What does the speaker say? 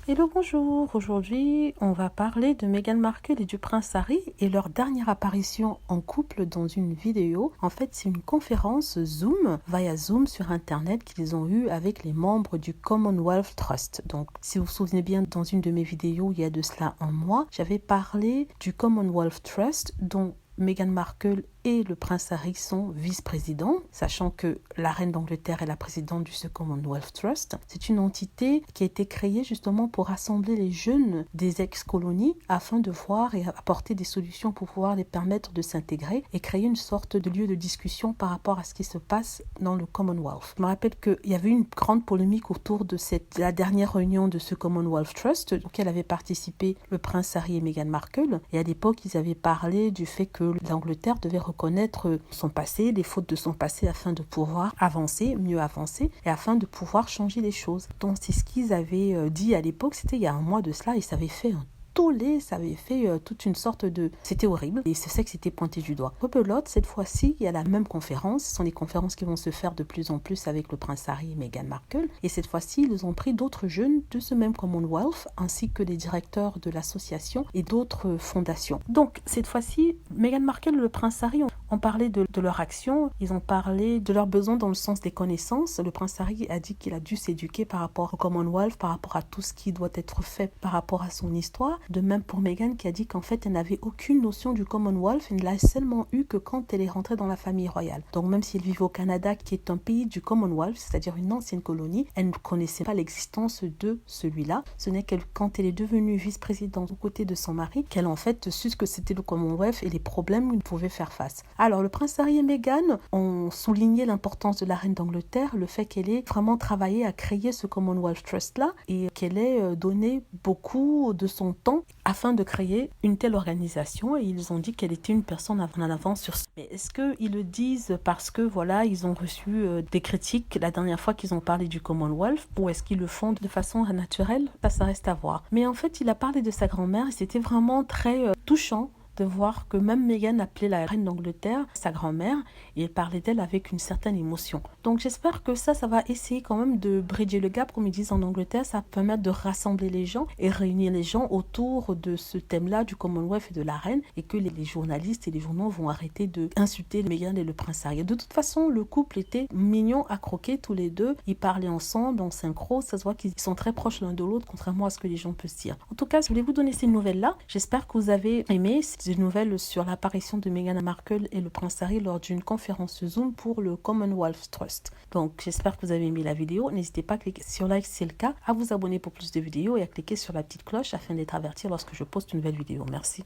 Hello, bonjour. Aujourd'hui, on va parler de Meghan Markle et du prince Harry et leur dernière apparition en couple dans une vidéo. En fait, c'est une conférence Zoom, via Zoom sur Internet qu'ils ont eue avec les membres du Commonwealth Trust. Donc, si vous vous souvenez bien, dans une de mes vidéos, il y a de cela un mois, j'avais parlé du Commonwealth Trust dont Meghan Markle et le prince Harry sont vice-présidents, sachant que la reine d'Angleterre est la présidente du Commonwealth Trust. C'est une entité qui a été créée justement pour rassembler les jeunes des ex-colonies afin de voir et apporter des solutions pour pouvoir les permettre de s'intégrer et créer une sorte de lieu de discussion par rapport à ce qui se passe dans le Commonwealth. Je me rappelle qu'il y avait une grande polémique autour de la dernière réunion de ce Commonwealth Trust auquel avaient participé le prince Harry et Meghan Markle. Et à l'époque, ils avaient parlé du fait que l'Angleterre devait reconnaître son passé, les fautes de son passé afin de pouvoir avancer, mieux avancer et afin de pouvoir changer les choses. Donc c'est ce qu'ils avaient dit à l'époque, c'était il y a un mois de cela et ça avait fait un tollé, ça avait fait toute une sorte de... C'était horrible et c'est ça que c'était pointé du doigt. Rebelote, cette fois-ci, il y a la même conférence. Ce sont les conférences qui vont se faire de plus en plus avec le prince Harry et Meghan Markle. Et cette fois-ci, ils ont pris d'autres jeunes de ce même Commonwealth ainsi que les directeurs de l'association et d'autres fondations. Donc, cette fois-ci, Meghan Markle et le prince Harry ont parlé de leur action. Ils ont parlé de leurs besoins dans le sens des connaissances. Le prince Harry a dit qu'il a dû s'éduquer par rapport au Commonwealth, par rapport à tout ce qui doit être fait par rapport à son histoire. De même pour Meghan qui a dit qu'en fait elle n'avait aucune notion du Commonwealth, elle ne l'a seulement eu que quand elle est rentrée dans la famille royale. Donc même si elle vivait au Canada qui est un pays du Commonwealth, c'est-à-dire une ancienne colonie, elle ne connaissait pas l'existence de celui-là. Ce n'est que quand elle est devenue vice-présidente aux côtés de son mari qu'elle en fait su ce que c'était le Commonwealth et les problèmes qu'il pouvait faire face. Alors le prince Harry et Meghan ont souligné l'importance de la reine d'Angleterre, le fait qu'elle ait vraiment travaillé à créer ce Commonwealth Trust là et qu'elle ait donné beaucoup de son temps afin de créer une telle organisation et ils ont dit qu'elle était une personne en avance sur ça. Mais est-ce qu'ils le disent parce que voilà, ils ont reçu des critiques la dernière fois qu'ils ont parlé du Commonwealth ou est-ce qu'ils le font de façon naturelle? Ça reste à voir. Mais en fait, il a parlé de sa grand-mère et c'était vraiment très touchant de voir que même Meghan appelait la reine d'Angleterre sa grand-mère et elle parlait d'elle avec une certaine émotion. Donc j'espère que ça va essayer quand même de bridger le gap, comme ils disent en Angleterre, ça va permettre de rassembler les gens et réunir les gens autour de ce thème-là du Commonwealth et de la reine et que les journalistes et les journaux vont arrêter de insulter Meghan et le prince Harry. De toute façon, le couple était mignon à croquer tous les deux, ils parlaient ensemble en synchro, ça se voit qu'ils sont très proches l'un de l'autre, contrairement à ce que les gens peuvent se dire. En tout cas, je voulais vous donner ces nouvelles-là, j'espère que vous avez aimé des nouvelles sur l'apparition de Meghan Markle et le prince Harry lors d'une conférence Zoom pour le Commonwealth Trust. Donc j'espère que vous avez aimé la vidéo. N'hésitez pas à cliquer sur like si c'est le cas, à vous abonner pour plus de vidéos et à cliquer sur la petite cloche afin d'être averti lorsque je poste une nouvelle vidéo. Merci.